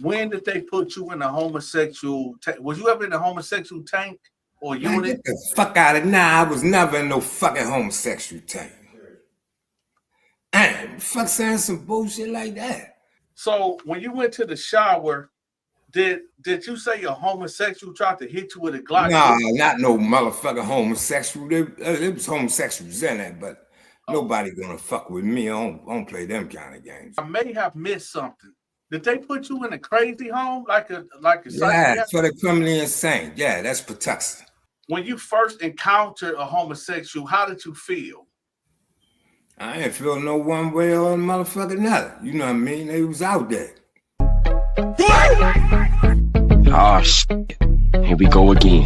When did they put you in a homosexual? Was you ever in a homosexual tank or Man, unit? get the fuck out of now. I was never in no fucking homosexual tank. Damn, fuck saying some bullshit like that. So when you went to the shower, did you say a homosexual tried to hit you with a Glock? Nah, not no motherfucking homosexual. There was homosexuals in there, but nobody gonna fuck with me. I don't play them kind of games. I may have missed something. Did they put you in a crazy home like a Yeah, for the criminally insane. Yeah, that's protection. When you first encountered a homosexual, how did you feel? I ain't feel no one way or motherfucking another. You know what I mean? They was out there. Oh, shit. Here we go again.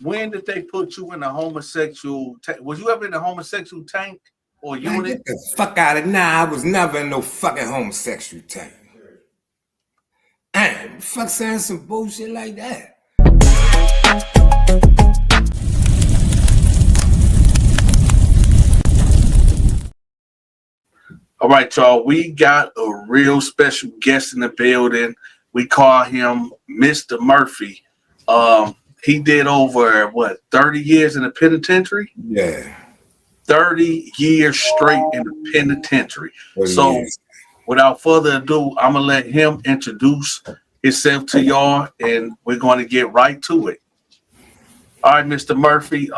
When did they put you in a homosexual tank? Was you ever in a homosexual tank or unit? Man, get the fuck out of now. I was never in no fucking homosexual tank. Damn, fuck saying some bullshit like that. All right, y'all. We got a real special guest in the building. We call him Mr. Murphy. He did over 30 years in the penitentiary? Yeah. 30 years straight in the penitentiary. So without further ado, I'm gonna let him introduce himself to y'all, and we're going to get right to it. All right, Mr. Murphy.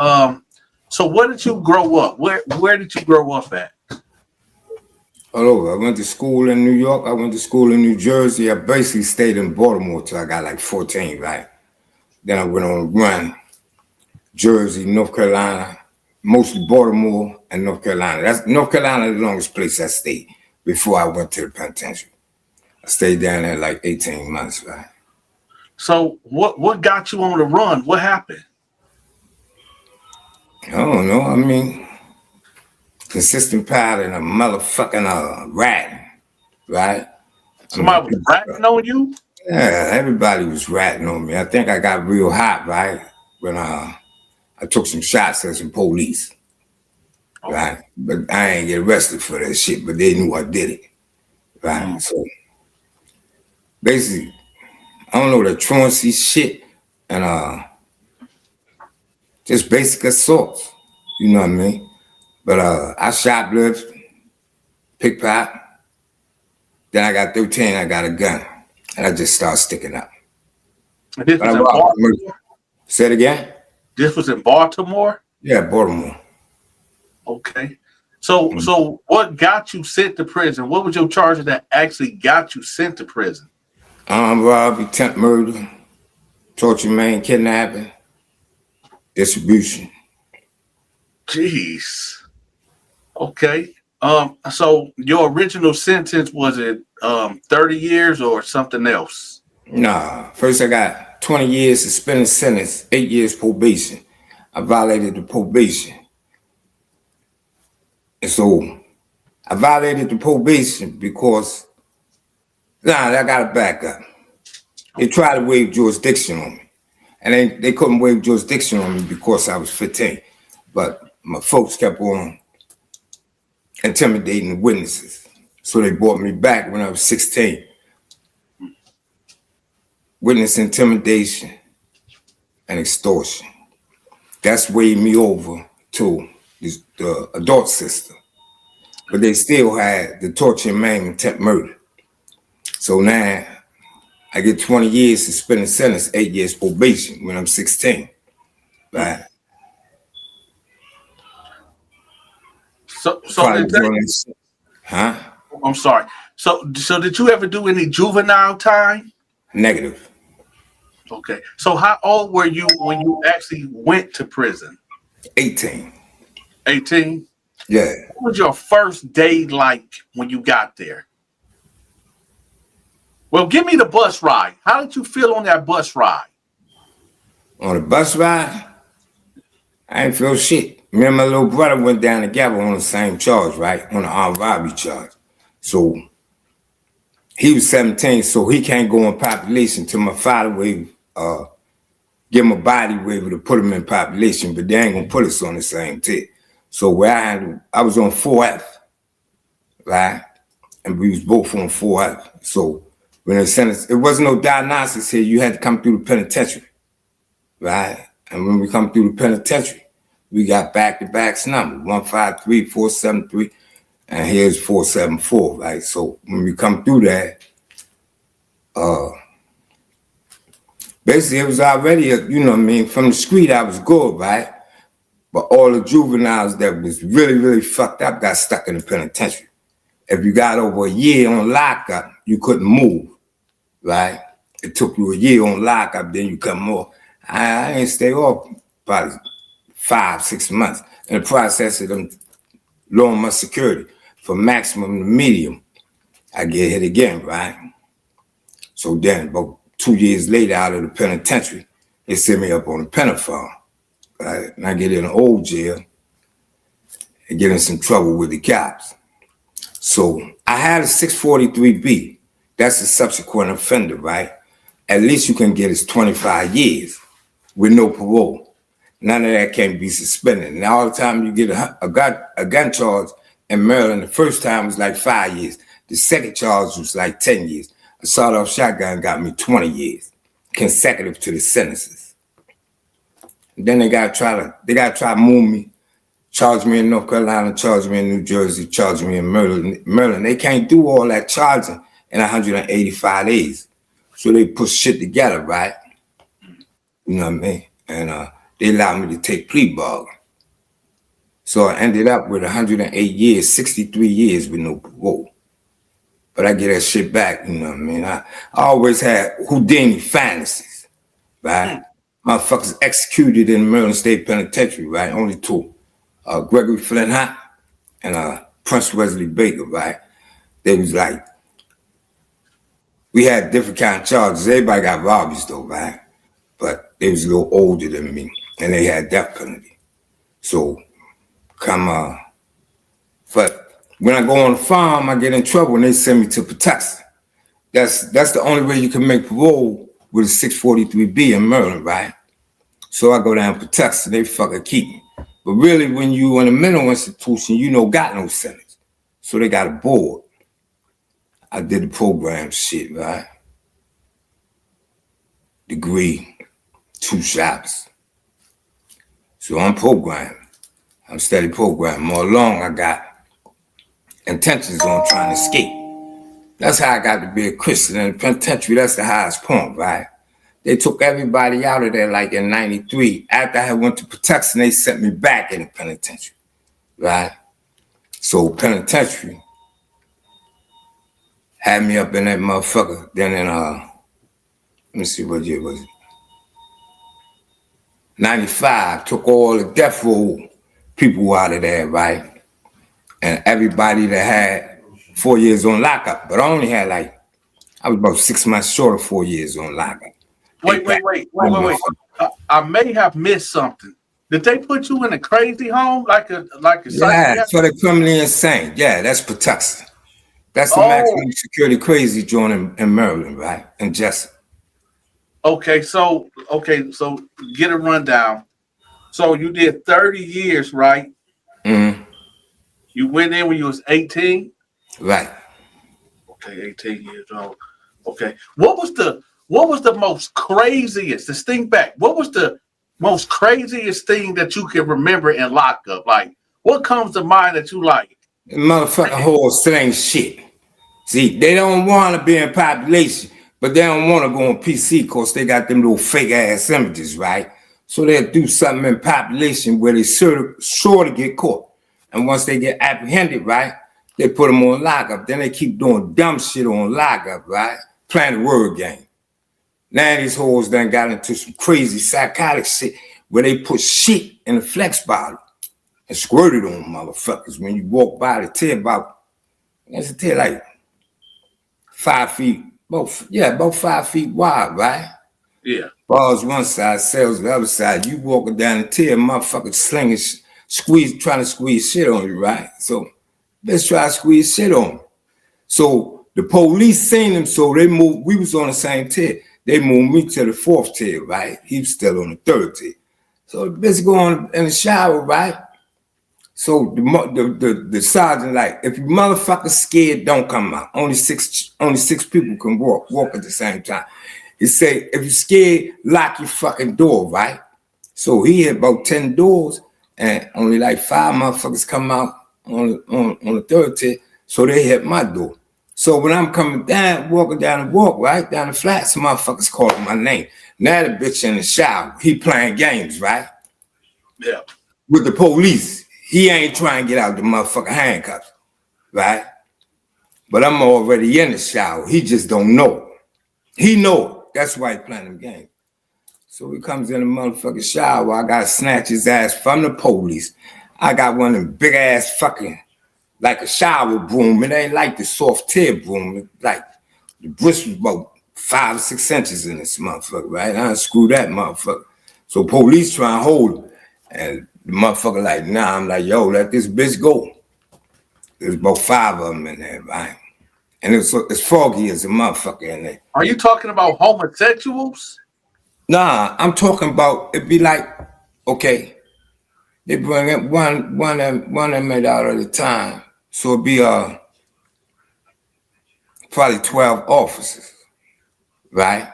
So where did you grow up? Where did you grow up at? All over. I went to school in New York. I went to school in New Jersey. I basically stayed in Baltimore till I got like 14, right? Then I went on a run. Jersey, North Carolina, mostly Baltimore and North Carolina. That's North Carolina, the longest place I stayed before I went to the penitentiary. I stayed down there like 18 months, right? So what got you on the run? What happened? I don't know. I mean, consistent pattern of motherfucking rat, right? Somebody was ratting on you? Yeah, everybody was ratting on me. I think I got real hot, right? When I took some shots at some police, right? But I ain't get arrested for that shit, but they knew I did it, right? So basically, I don't know, the truancy shit and just basic assaults, you know what I mean? But I shoplift, pickpocket. Then I got 13, I got a gun. And I just started sticking up. This was in Baltimore? Say it again? This was in Baltimore? Yeah, Baltimore. Okay. So what got you sent to prison? What was your charges that actually got you sent to prison? Robbery, attempt murder, torture, man, kidnapping, distribution. Jeez. Okay. So your original sentence, was it 30 years or something else? Nah. First I got 20 years suspended sentence, 8 years probation. I violated the probation. And so I violated the probation because I gotta back up. They tried to waive jurisdiction on me. And they couldn't waive jurisdiction on me because I was 15. But my folks kept on intimidating the witnesses. So they brought me back when I was 16. Witness intimidation and extortion. That's waved me over to the adult system. But they still had the torture, maim, attempt murder. So now I get 20 years suspended sentence, 8 years probation when I'm 16. Right. So I'm sorry. So did you ever do any juvenile time? Negative. Okay. So how old were you when you actually went to prison? 18. 18? Yeah. What was your first day like when you got there? Well, give me the bus ride. How did you feel on that bus ride? On the bus ride, I ain't feel shit. Me and my little brother went down together on the same charge, right? On the armed robbery charge. So he was 17, so he can't go in population till my father would give him a body waiver to put him in population, but they ain't gonna put us on the same tip. So where I was on 4F, right? And we was both on 4F. So when they sentenced, it wasn't no diagnosis here. You had to come through the penitentiary, right? And when we come through the penitentiary, we got back-to-back numbers, 153, 473, and here's 474, right? So when we come through that, basically it was already, you know what I mean, from the street I was good, right? But all the juveniles that was really, really fucked up got stuck in the penitentiary. If you got over a year on lockup, you couldn't move, right? It took you a year on lockup, then you come off. I ain't stay off probably 5, 6 months. In the process of them lowering my security from maximum to medium, I get hit again, right? So then about 2 years later out of the penitentiary, they sent me up on the pedophile, right? And I get in an old jail and get in some trouble with the cops. So I had a 643B. That's a subsequent offender, right? At least you can get is 25 years with no parole. None of that can be suspended. And all the time you get a gun charge in Maryland, the first time was like 5 years. The second charge was like 10 years. A sawed-off shotgun got me 20 years, consecutive to the sentences. And then they gotta try to move me, charge me in North Carolina, charge me in New Jersey, charge me in Maryland. They can't do all that charging in 185 days. So they put shit together, right? You know what I mean? And they allowed me to take plea bargain. So I ended up with 108 years, 63 years with no parole. But I get that shit back, you know what I mean? I always had Houdini fantasies, right? Motherfuckers executed in Maryland State Penitentiary, right? Only 2. Gregory Flint and Prince Wesley Baker, right? They was like, we had different kind of charges. Everybody got robberies though, right? But they was a little older than me, and they had death penalty. So but when I go on the farm, I get in trouble and they send me to Patuxent. That's the only way you can make parole with a 643B in Maryland, right? So I go down to Patuxent, they fucking keep me. But really, when you in a mental institution, you don't got no sentence. So they got a board. I did the program shit, right? Degree, 2 shops. So I'm programming. I'm steady programming. More along, I got intentions on trying to escape. That's how I got to be a Christian in the penitentiary. That's the highest point, right? They took everybody out of there like in 93. After I went to Patuxent, they sent me back in the penitentiary, right? So penitentiary had me up in that motherfucker. Then in, let me see what year was it? 95, took all the death row people out of there, right? And everybody that had 4 years on lockup, but I only had I was about 6 months short of 4 years on lockup. Wait. I may have missed something. Did they put you in a crazy home like a yeah, for the criminally insane. Yeah, that's Patuxent. That's the maximum security crazy joint in Maryland, right? In Jessup. Okay, so get a rundown. So you did 30 years, right? Mm-hmm. You went in when you was 18? Right. Okay, 18 years old. Okay. What was the most craziest? Let's think back. What was the most craziest thing that you can remember in lockup? Like, what comes to mind that you like? Motherfucking whole slang shit. See, they don't want to be in population, but they don't want to go on PC because they got them little fake ass images, right? So they'll do something in population where they sure to get caught. And once they get apprehended, right, they put them on lockup. Then they keep doing dumb shit on lockup, right? Playing the word game. Now these hoes done got into some crazy psychotic shit where they put shit in a flex bottle and squirted on motherfuckers. When you walk by, they tell about 5 feet, about 5 feet wide, right? Yeah. Bars one side, cells the other side. You walking down the tail, motherfucker slinging, trying to squeeze shit on you, right? So let's try to squeeze shit on them. So the police seen them, so they moved. We was on the same tier. They moved me to the 4th tier, right? He was still on the 3rd tier. So the bitch go on in the shower, right? So the sergeant like, if you motherfuckers scared, don't come out. Only six people can walk at the same time. He say, if you scared, lock your fucking door, right? So he had about 10 doors, and only like 5 motherfuckers come out on the third tier. So they hit my door. So when I'm coming down, walking down the walk, right down the flat, some motherfuckers calling my name. Now the bitch in the shower, he playing games, right? Yeah. With the police. He ain't trying to get out the motherfucking handcuffs, right? But I'm already in the shower. He just don't know. He know. That's why he playing them games. So he comes in the motherfucking shower. I gotta snatch his ass from the police. I got one of them big ass fucking, like a shower broom. It ain't like the soft tear broom. It's like the bristle was about 5 or 6 inches in this motherfucker, right? I unscrew that motherfucker. So police try and hold him. And the motherfucker like, nah. I'm like, yo, let this bitch go. There's about 5 of them in there, right? And it's foggy as a motherfucker in there. Are you talking about homosexuals? Nah, I'm talking about, it'd be like, okay, they bring up one of them out at a time. So it'd be probably 12 officers, right?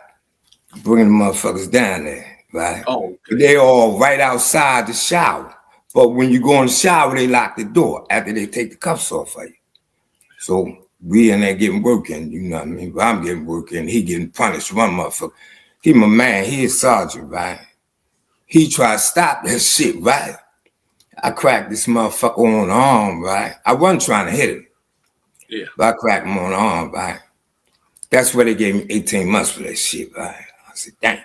Bringing the motherfuckers down there, right? Oh, okay. They all right outside the shower. But when you go in the shower, they lock the door after they take the cuffs off of you. So we in there getting working, you know what I mean? But I'm getting working, he getting punished. One motherfucker, he my man, he a sergeant, right? He tried to stop that shit, right? I cracked this motherfucker on the arm, right? I wasn't trying to hit him. Yeah. But I cracked him on the arm, right? That's where they gave me 18 months for that shit, right? I said, dang.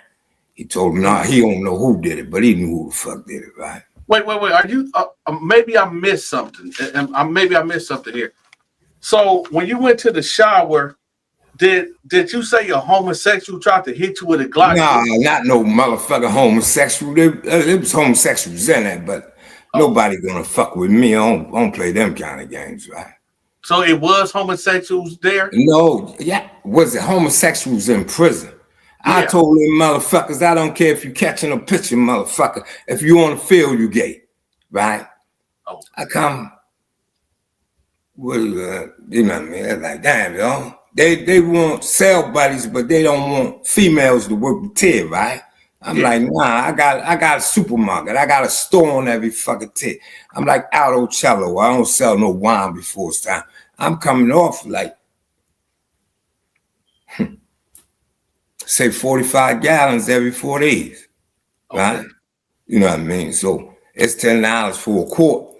He told me, nah, he don't know who did it, but he knew who the fuck did it, right? Wait. Are you? Maybe I missed something. Maybe I missed something here. So when you went to the shower, did you say a homosexual tried to hit you with a Glock? Nah, not no motherfucking homosexual. There was homosexuals in there, but nobody gonna fuck with me. I don't play them kind of games, right? So it was homosexuals there? No, yeah. Was it homosexuals in prison? Yeah. I told them motherfuckers, I don't care if you catching a picture, motherfucker. If you on the field, you gay, right? Oh. I come, well, you know what I mean? They're like, damn, yo. They want cell buddies, but they don't want females to work the tier, right? I'm like, nah, I got a supermarket. I got a store on every fucking tier. I'm like Aldo Cello. I don't sell no wine before it's time. I'm coming off like, say 45 gallons every 4 days, right? Okay. You know what I mean? So it's $10 for a quart.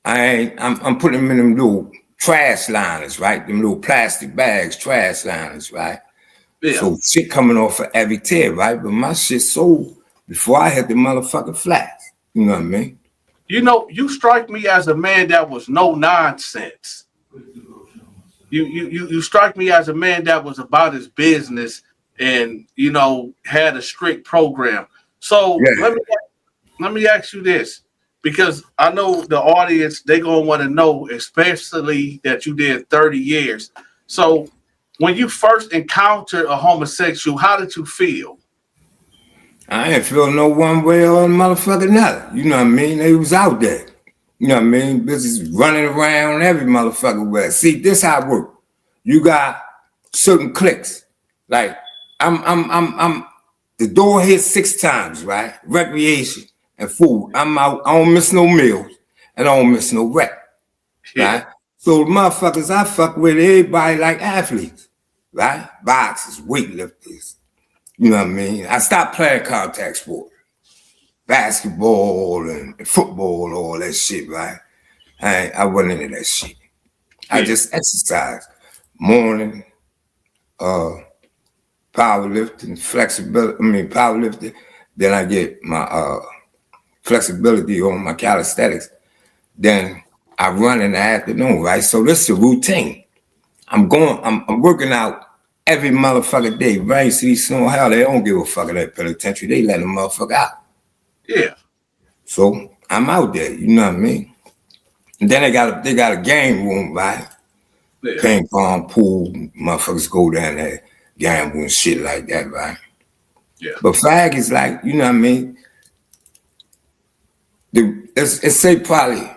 I'm putting them in them little trash liners, right? Them little plastic bags, trash liners, right? Yeah. So shit coming off for every tier, right? But my shit sold before I hit the motherfucking flats. You know what I mean? You know, you strike me as a man that was no nonsense. You strike me as a man that was about his business and, you know, had a strict program. So yeah. let me ask you this, because I know the audience, they're going to want to know, especially that you did 30 years. So when you first encountered a homosexual, how did you feel? I ain't feel no one way or motherfucker nothing. You know what I mean? They was out there. You know what I mean? Bitches running around every motherfucker way. See, this how it work. You got certain clicks. Like I'm the door hit 6 times, right? Recreation and food. I'm out. I don't miss no meals and I don't miss no rec. Right? So the motherfuckers I fuck with, everybody like athletes, right? Boxers, weightlifters. You know what I mean? I stopped playing contact sport. Basketball and football, all that shit, right? I wasn't into that shit. I just exercised. Morning, powerlifting, flexibility, powerlifting. Then I get my flexibility on my calisthenics. Then I run in the afternoon, right? So this is a routine. I'm working out every motherfucking day, right? See, so hell, they don't give a fuck in that penitentiary. They let them motherfucker out. Yeah. So I'm out there, you know what I mean? And then they got a game room, right? Yeah. Ping pong, pool, motherfuckers go down there, gamble and shit like that, right? Yeah. But fag is like, you know what I mean? Let's say probably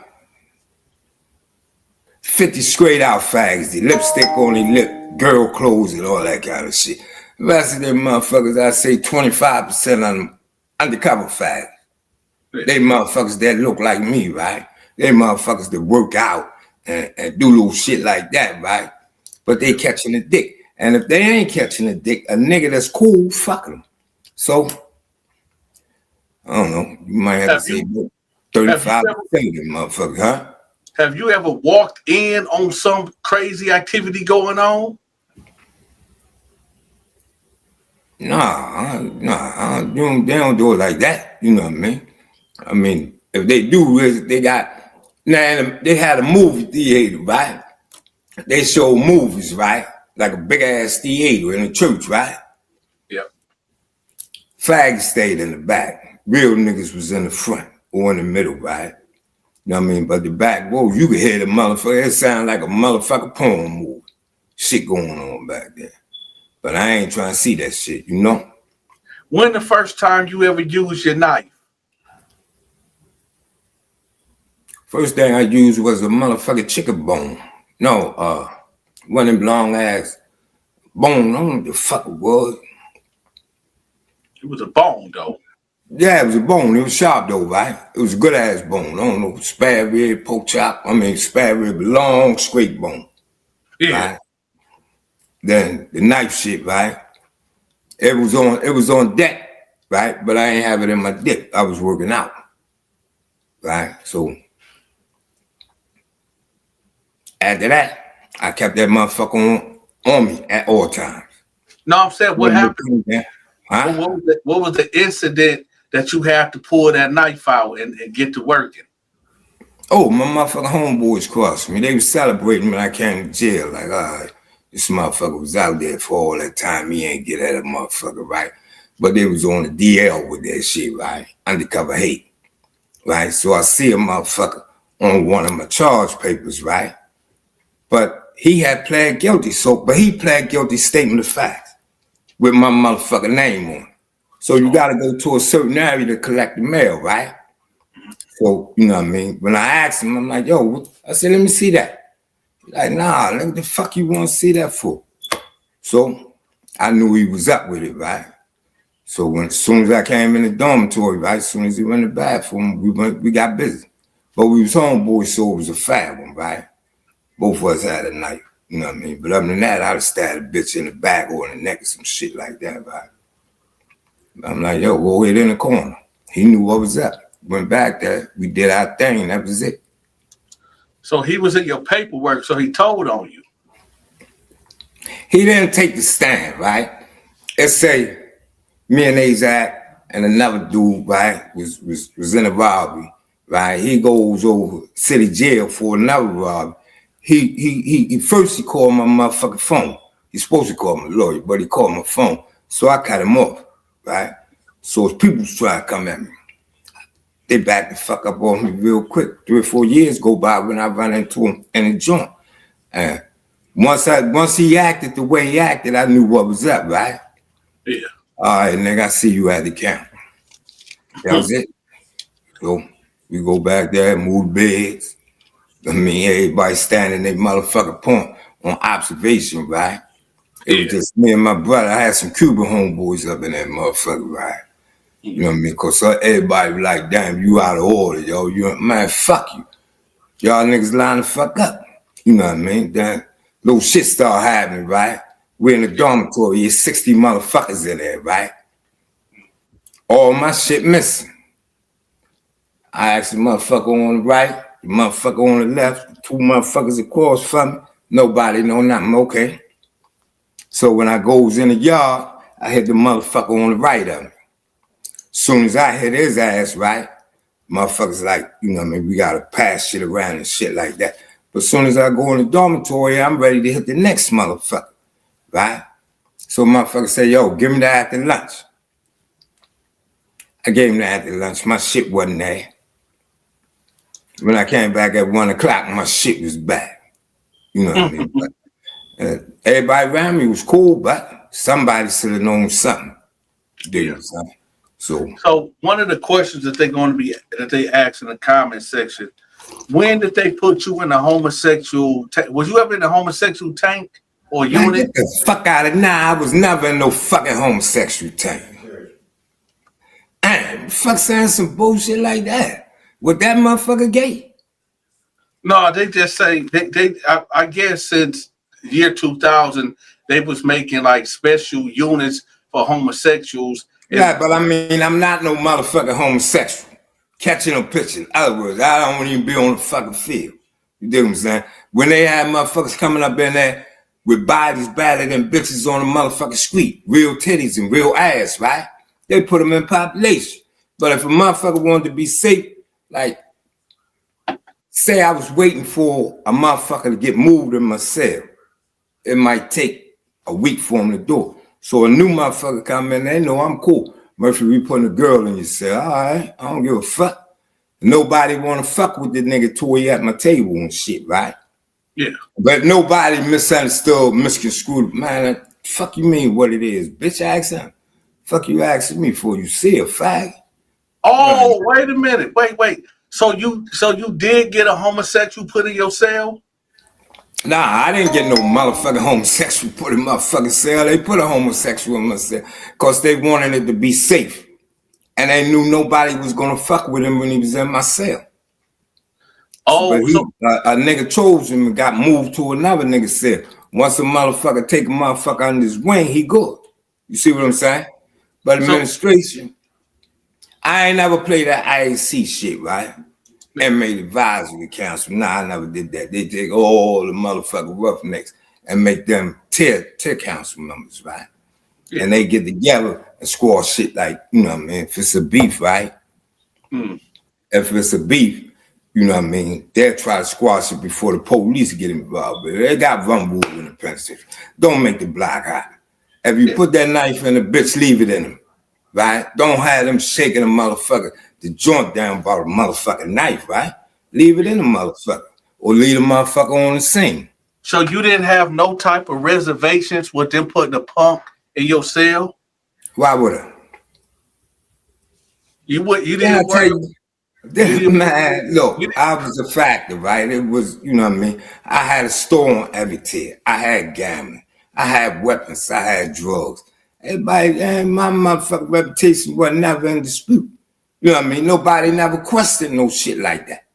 50 straight out fags, the lipstick on their lip, girl clothes and all that kind of shit. The rest of them motherfuckers, I say 25% of them undercover fags. They motherfuckers that look like me, right? They motherfuckers that work out and do little shit like that, right? But they catching a dick. And if they ain't catching a dick, a nigga that's cool, fuck them. So, I don't know, you might have to say 35% of them motherfuckers, huh? Have you ever walked in on some crazy activity going on? Nah, they don't do it like that. You know what I mean? I mean, if they do, they had a movie theater, right? They show movies, right? Like a big ass theater in a church, right? Yep. Fags stayed in the back. Real niggas was in the front or in the middle, right? You know what I mean? But the back, whoa, you could hear the motherfucker. It sound like a motherfucker porn movie. Shit going on back there. But I ain't trying to see that shit, you know? When the first time you ever used your knife? First thing I used was a motherfucking chicken bone. No, one of them long ass bone. I don't know what the fuck it was. It was a bone, though. Yeah, it was a bone. It was sharp, though, right? It was a good ass bone. I don't know, spare rib, pork chop. I mean, spare rib, long, straight bone. Yeah. Right? Then the knife shit, right? It was on deck, right? But I ain't have it in my dick. I was working out, right? So after that, I kept that motherfucker on me at all times. No, I'm saying, what happened? Huh? What was the incident that you had to pull that knife out and get to working? Oh, my motherfucking homeboys crossed me. They was celebrating when I came to jail. Like, all right, this motherfucker was out there for all that time. He ain't get at a motherfucker, right? But they was on the DL with that shit, right? Undercover hate, right? So I see a motherfucker on one of my charge papers, right? But he had pled guilty. But he pled guilty statement of facts with my motherfucking name on it. So you got to go to a certain area to collect the mail, right? So, you know what I mean? When I asked him, I'm like, yo, I said, let me see that. He's like, nah, what the fuck you want to see that for? So I knew he was up with it, right? So as soon as I came in the dormitory, right? As soon as he went in the bathroom, we got busy. But we was homeboys, so it was a fat one, right? Both of us had a knife, you know what I mean? But other than that, I'd have stabbed a bitch in the back or in the neck or some shit like that, right? I'm like, yo, go ahead in the corner. He knew what was up. Went back there, we did our thing, and that was it. So he was in your paperwork, so he told on you. He didn't take the stand, right? Let's say me and Azak and another dude, right, was in a robbery, right? He goes over city jail for another robbery. He first called my motherfucking phone. He's supposed to call my lawyer, but he called my phone. So I cut him off, right? So his people was trying to come at me. They backed the fuck up on me real quick. 3 or 4 years go by when I run into him in the joint. And once he acted the way he acted, I knew what was up, right? Yeah. All right, nigga, I see you at the camp. That was it. So we go back there, move beds. I mean, everybody standing their motherfucking point on observation, right? It was just me and my brother. I had some Cuban homeboys up in that motherfucker, right? You know what I mean? Because everybody was like, damn, you out of order, yo. Man, fuck you. Y'all niggas line the fuck up. You know what I mean? Then little shit start happening, right? We're in the dormitory. There's 60 motherfuckers in there, right? All my shit missing. I asked the motherfucker on the right, the motherfucker on the left, 2 motherfuckers across from me. Nobody know nothing, okay? So when I goes in the yard, I hit the motherfucker on the right of me. Soon as I hit his ass, right, motherfuckers like, you know what I mean, we gotta pass shit around and shit like that. But soon as I go in the dormitory, I'm ready to hit the next motherfucker, right? So motherfucker say, yo, give me that after lunch. I gave him that after lunch. My shit wasn't there. When I came back at 1 o'clock, my shit was back. You know what I mean? But, everybody around me was cool, but somebody should have known something. Yeah. So one of the questions that they ask in the comment section, when did they put you in a homosexual was you ever in a homosexual tank or Man, unit? get the fuck out of now. I was never in no fucking homosexual tank. Fuck saying some bullshit like that. With that motherfucker gay? No, they just say I guess since year 2000 they was making like special units for homosexuals. Yeah, but I mean, I'm not no motherfucking homosexual. Catching a picture. In other words, I don't even be on the fucking field. You dig what I'm saying? When they have motherfuckers coming up in there with bodies badder than bitches on the motherfucking street, real titties and real ass, right? They put them in population. But if a motherfucker wanted to be safe, like, say I was waiting for a motherfucker to get moved in my cell, it might take a week for him to do it. So a new motherfucker come in, they know I'm cool. Murphy, we putting a girl in your cell. All right, I don't give a fuck. Nobody want to fuck with the nigga till he at my table and shit, right? Yeah. But nobody misunderstood, misconstrued. Man, fuck you mean what it is? Bitch, ask him. Fuck you asking me for? You see a fag? Oh, wait a minute. Wait. So you did get a homosexual put in your cell? Nah, I didn't get no motherfucking homosexual put in my fucking cell. They put a homosexual in my cell because they wanted it to be safe. And they knew nobody was gonna fuck with him when he was in my cell. Oh, but a nigga chose him and got moved to another nigga cell. Once a motherfucker take a motherfucker under his wing, he good. You see what I'm saying? But administration, I ain't never played that IAC shit, right? Inmate Advisory Council. Nah, I never did that. They take all the motherfucking roughnecks and make them tier council members, right? Yeah. And they get together and squash shit like, you know what I mean? If it's a beef, right? If it's a beef, you know what I mean? They'll try to squash it before the police get involved. But they got rumble in the penitentiary. Don't make the block hot. If you put that knife in the bitch, leave it in them, right? Don't have them shaking a motherfucker, the joint down by the motherfucking knife, right? Leave it in the motherfucker. Or leave the motherfucker on the scene. So you didn't have no type of reservations with them putting a punk in your cell? Why would I? You didn't worry. Man, look, I was a factor, right? It was, you know what I mean? I had a store on every tier. I had gambling. I had weapons. I had drugs. Everybody, my motherfucking reputation was never in dispute. You know what I mean? Nobody never questioned no shit like that,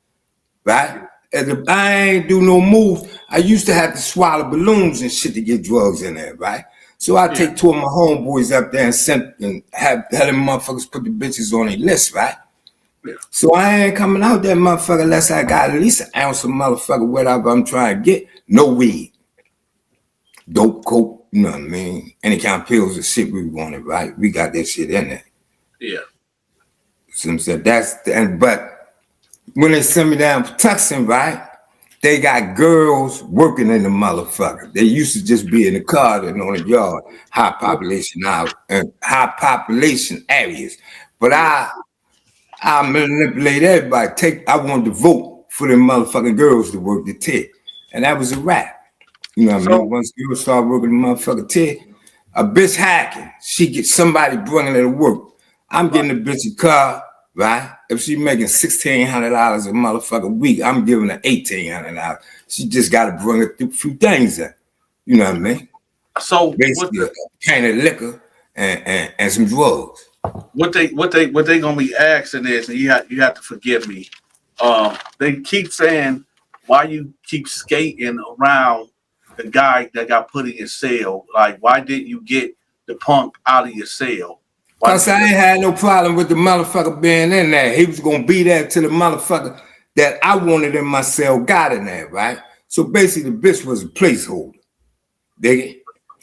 right? If I ain't do no moves, I used to have to swallow balloons and shit to get drugs in there, right? So I take two of my homeboys up there and have them motherfuckers put the bitches on their list, right? Yeah. So I ain't coming out that motherfucker unless I got at least an ounce of motherfucker whatever I'm trying to get. No weed. Dope, coke, you know what I mean? Any kind of pills or shit we wanted, right? We got that shit in there. Yeah. So I'm saying but when they send me down to Tucson, right? They got girls working in the motherfucker. They used to just be in the car and on the yard, high population areas. But I manipulate everybody. I wanted to vote for them motherfucking girls to work the tick. And that was a wrap. You know what I mean? Once girls start working the motherfucking tick, a bitch hacking, she get somebody bringing her to work. I'm getting a bitch a car, right? If she making $1,600 a motherfucking week, I'm giving her $1,800. She just got to bring a few things in. You know what I mean? So basically, a can of liquor and some drugs. What they gonna be asking is, and you have to forgive me. They keep saying, why you keep skating around the guy that got put in your cell? Like, why didn't you get the punk out of your cell? Because I ain't had no problem with the motherfucker being in there. He was gonna be there till the motherfucker that I wanted in my cell got in there, right? So basically, the bitch was a placeholder.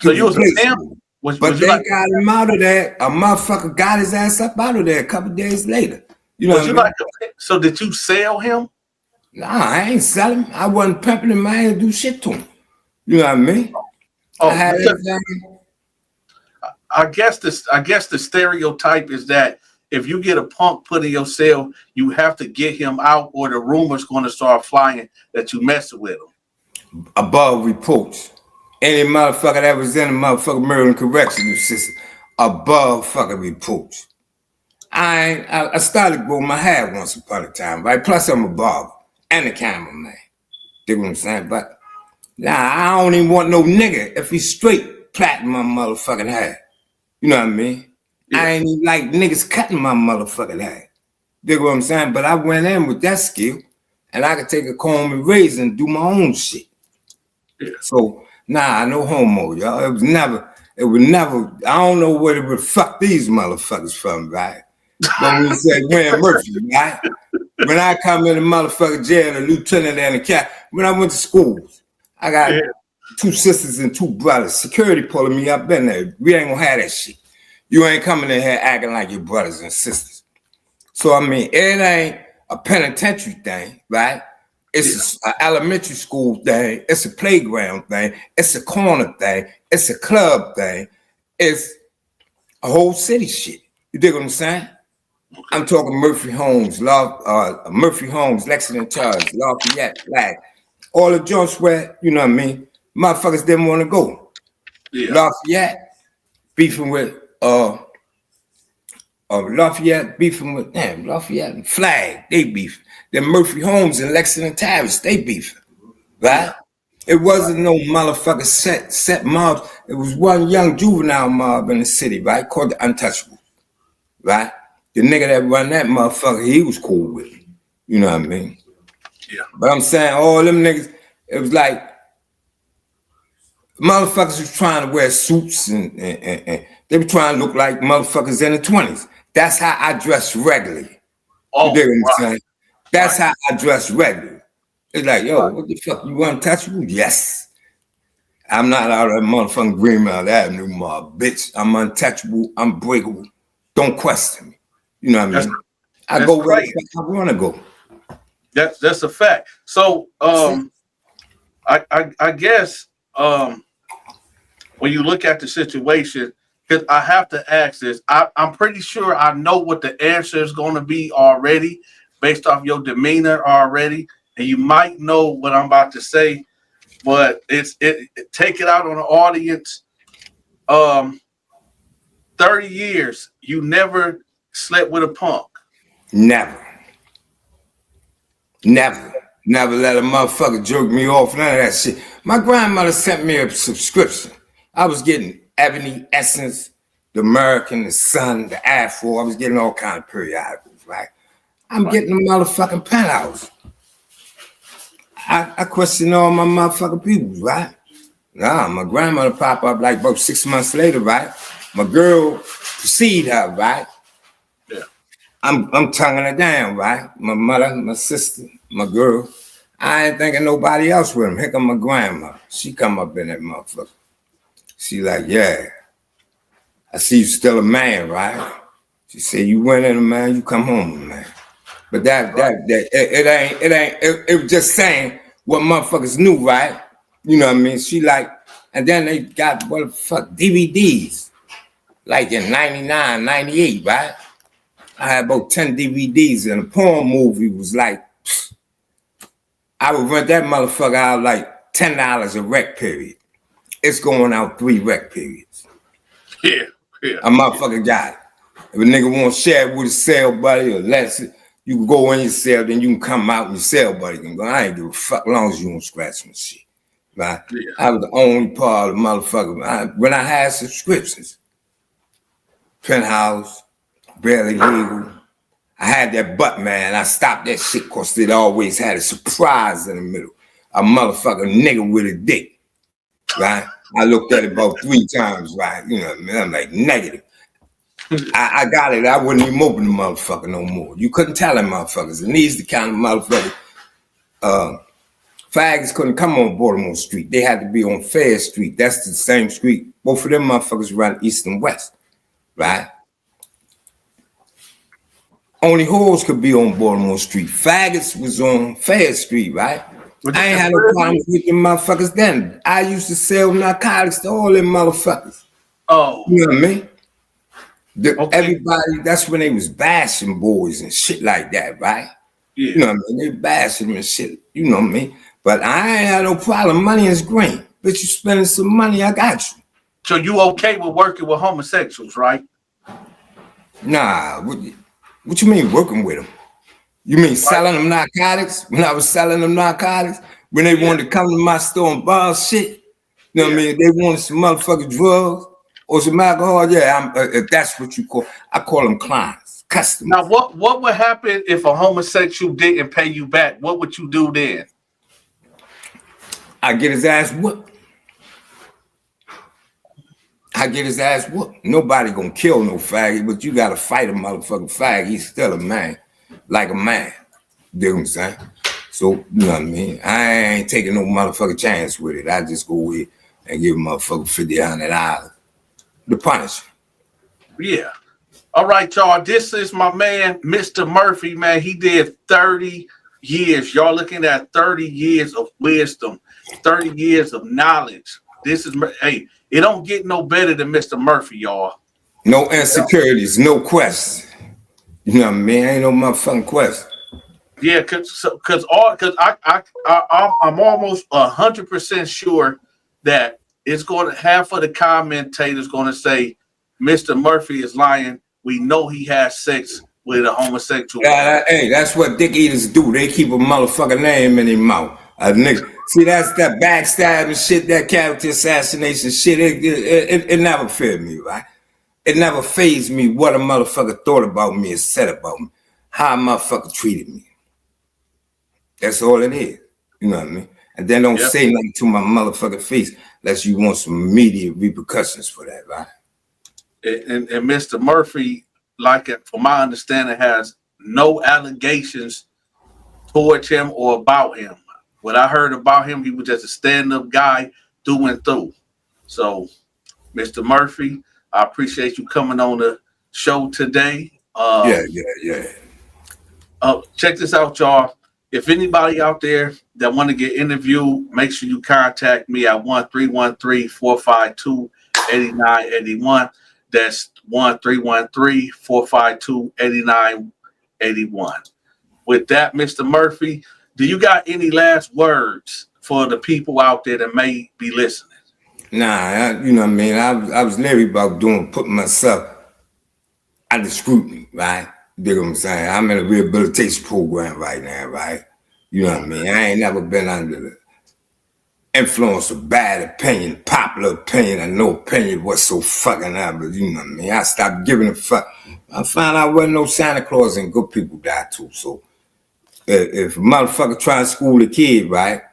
So you was a pimp? But they got him out of there. A motherfucker got his ass up out of there a couple days later. You know what I mean? So did you sell him? Nah, I ain't selling him. I wasn't pimping him. I ain't do shit to him. You know what I mean? Oh, I guess the stereotype is that if you get a punk put in your cell, you have to get him out, or the rumor's going to start flying that you messing with him. Above reproach. Any motherfucker that was in the motherfucking Maryland Correctional System, above fucking reproach. I started growing my hair once upon a time, right? Plus I'm a barber and a cameraman. Dig what I'm saying? But nah, I don't even want no nigga if he's straight plaiting my motherfucking hair. You know what I mean? Yeah. I ain't even like niggas cutting my motherfucking hair. Dig what I'm saying? But I went in with that skill and I could take a comb and razor and do my own shit. Yeah. So nah, no homo, y'all. It would never, I don't know where they would fuck these motherfuckers from, right? But we said Wayne Murphy, right? When I come in the motherfucking jail, a lieutenant and a cat, when I went to schools, I got 2 sisters and 2 brothers. Security pulling me up in there. We ain't gonna have that shit. You ain't coming in here acting like your brothers and sisters. So, I mean, it ain't a penitentiary thing, right? It's an elementary school thing. It's a playground thing. It's a corner thing. It's a club thing. It's a whole city shit. You dig what I'm saying? I'm talking Murphy Homes, Lexington Charles, Lafayette, Flag. All the joints where, you know what I mean, motherfuckers didn't want to go. Yeah. Lafayette beefing with Lafayette and Flag, they beefing. Then Murphy Homes and Lexington Terrace, they beefing. Right? It wasn't no motherfucker set mobs. It was one young juvenile mob in the city, right? Called the Untouchables. Right? The nigga that run that motherfucker, he was cool with me. You know what I mean? Yeah. But I'm saying all them niggas, it was like motherfuckers was trying to wear suits and they were trying to look like motherfuckers in the 20s. That's how I dress regularly. Oh, you know what I'm saying? That's how I dress regularly. It's like, yo, what the fuck? You untouchable? Yes. I'm not out of that motherfucking Greenmount Avenue mob, bitch. I'm untouchable. I'm breakable. Don't question me. You know what I mean? I go where I want to go. That's a fact. So I guess when you look at the situation, because I have to ask this, I'm pretty sure I know what the answer is going to be already based off your demeanor already, and you might know what I'm about to say, but take it out on the audience. 30 years, you never slept with a punk. Never let a motherfucker jerk me off, none of that shit. My grandmother sent me a subscription. I was getting Ebony, Essence, The American, The Sun, The Afro. I was getting all kind of periodicals, right? I'm getting a motherfucking penthouse. I question all my motherfucking people, right? Nah, my grandmother pop up like about 6 months later, right? My girl precede her, right? Yeah. I'm tonguing her down, right? My mother, my sister, my girl. I ain't thinking nobody else with him. Here come my grandma. She come up in that motherfucker. She like, yeah. I see you still a man, right? She said, you went in a man, you come home, man. But it was just saying what motherfuckers knew, right? You know what I mean? She like, and then they got what the fuck DVDs, like in 99, 98, right? I had about 10 DVDs, and the porn movie was like, I would rent that motherfucker out like $10 a rec period. It's going out 3 rec periods. Yeah. A motherfucker got it. If a nigga want to share it with his cell buddy or less, you can go in your cell, then you can come out and your cell buddy can go. I ain't give a fuck as long as you don't scratch my shit. Right? Yeah. I was the only part of the motherfucker. When I had subscriptions, Penthouse, Barely Legal, I had that butt, man. I stopped that shit because it always had a surprise in the middle. A motherfucking nigga with a dick, right? I looked at it about 3 times, right? You know what I mean? I'm like, negative. I got it. I wouldn't even open the motherfucker no more. You couldn't tell them motherfuckers. And these the kind of motherfuckers, fags couldn't come on Baltimore Street. They had to be on Fair Street. That's the same street. Both of them motherfuckers run east and west, right? Only hoes could be on Baltimore Street. Faggots was on Fair Street, right? I ain't had no problems with them motherfuckers then. I used to sell narcotics to all them motherfuckers. Oh. You know what I mean? Everybody, that's when they was bashing boys and shit like that, right? Yeah. You know what I mean? They bashing them and shit, you know what I mean? But I ain't had no problem. Money is green. Bitch, you spending some money, I got you. So you okay with working with homosexuals, right? Nah, What you mean working with them? You mean selling them narcotics? When I was selling them narcotics? When they wanted to come to my store and buy shit? You know what I mean? They wanted some motherfucking drugs or some alcohol. Yeah, if that's what you call, I call them clients, customers. Now, what would happen if a homosexual didn't pay you back? What would you do then? I get his ass whooped. Nobody gonna kill no faggot, but you gotta fight a motherfucking faggot. He's still a man, like a man. You know what I'm saying? So, you know what I mean? I ain't taking no motherfucking chance with it. I just go with and give a motherfucker $50, $100 to punish him. Yeah. All right, y'all. This is my man, Mr. Murphy, man. He did 30 years. Y'all looking at 30 years of wisdom, 30 years of knowledge. This is, hey, it don't get no better than Mr. Murphy, y'all. No insecurities, no questions. You know what I mean? Ain't no motherfucking question. Yeah, cause I'm almost 100% sure that it's going to, half of the commentators going to say Mr. Murphy is lying. We know he has sex with a homosexual. Hey, that's what dick eaters do. They keep a motherfucking name in their mouth. Nigga. See, that's that backstabbing shit, that character assassination shit. It never feared me, right? It never fazed me what a motherfucker thought about me and said about me. How a motherfucker treated me. That's all it is. You know what I mean? And then don't say nothing to my motherfucking face unless you want some immediate repercussions for that, right? And Mr. Murphy, like from my understanding, has no allegations towards him or about him. What I heard about him, he was just a stand-up guy through and through. So, Mr. Murphy, I appreciate you coming on the show today. Yeah. Check this out, y'all. If anybody out there that want to get interviewed, make sure you contact me at 1-313-452-8981. That's 1-313-452-8981. With that, Mr. Murphy, do you got any last words for the people out there that may be listening? Nah, you know what I mean? I was leery about putting myself under scrutiny, right? You dig what I'm saying? I'm in a rehabilitation program right now, right? You know what I mean? I ain't never been under the influence of bad opinion, popular opinion, and no opinion was so fucking up, but you know what I mean? I stopped giving a fuck. I found out wasn't no Santa Claus and good people die too, so if a motherfucker try to school a kid, right,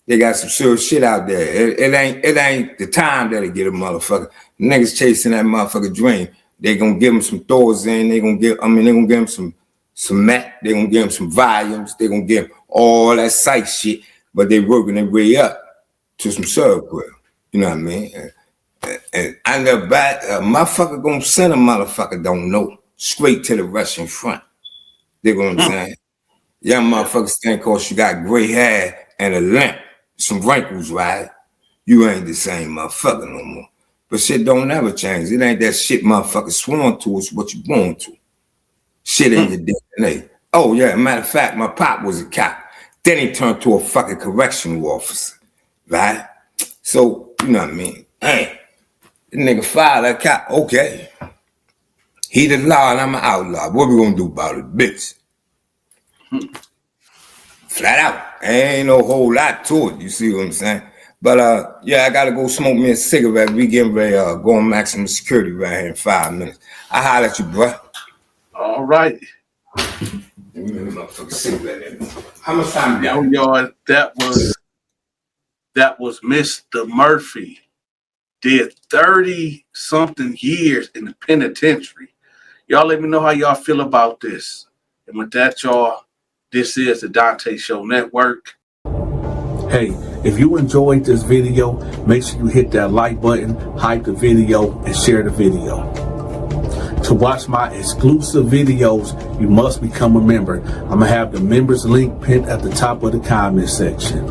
they got some serious shit out there. It ain't the time that'll get a motherfucker. Niggas chasing that motherfucker dream. They gonna give him some Thorazine. They gonna give him some meth. They gonna give him some volumes. They gonna give him all that psych shit. But they working their way up to some Seroquel. You know what I mean? And I never back. A motherfucker gonna send a motherfucker don't know straight to the Russian front. They gonna say, young motherfuckers think cause you got gray hair and a limp, some wrinkles, right? You ain't the same motherfucker no more. But shit don't never change. It ain't that shit motherfucker sworn to, it's what you born to. Shit in your DNA. Oh yeah, matter of fact, my pop was a cop. Then he turned to a fucking correctional officer, right? So, you know what I mean? Hey, the nigga fired that cop, okay. He the law and I'm an outlaw. What we gonna do about it, bitch? Flat out. Ain't no whole lot to it, you see what I'm saying? But yeah, I gotta go smoke me a cigarette. We getting ready go on maximum security right here in 5 minutes. I holler at you, bro. All right. How much time? Y'all, that was Mr. Murphy. Did 30-something years in the penitentiary. Y'all let me know how y'all feel about this. And with that, y'all, this is the Donta Show Network. Hey, if you enjoyed this video, make sure you hit that like button, hype the video, and share the video. To watch my exclusive videos, you must become a member. I'm going to have the members link pinned at the top of the comment section.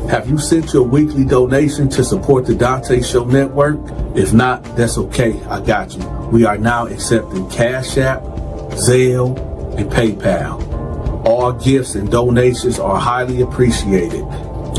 Have you sent your weekly donation to support the Donta Show Network? If not, that's okay. I got you. We are now accepting Cash App, Zelle, and PayPal. All gifts and donations are highly appreciated.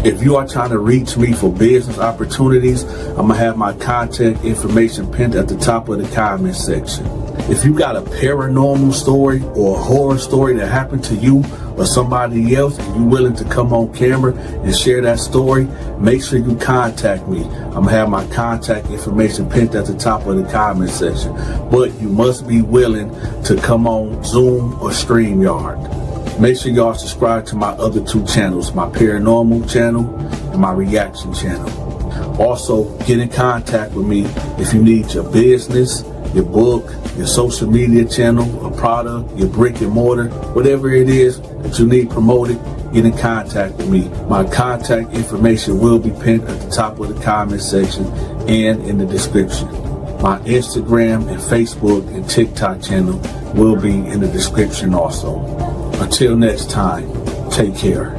If you are trying to reach me for business opportunities, I'm going to have my contact information pinned at the top of the comment section. If you got a paranormal story or a horror story that happened to you or somebody else, and you're willing to come on camera and share that story, make sure you contact me. I'm gonna have my contact information pinned at the top of the comment section. But you must be willing to come on Zoom or StreamYard. Make sure y'all subscribe to my other two channels, my paranormal channel and my reaction channel. Also, get in contact with me if you need your business, your book, your social media channel, a product, your brick and mortar, whatever it is that you need promoted, get in contact with me. My contact information will be pinned at the top of the comment section and in the description. My Instagram and Facebook and TikTok channel will be in the description also. Until next time, take care.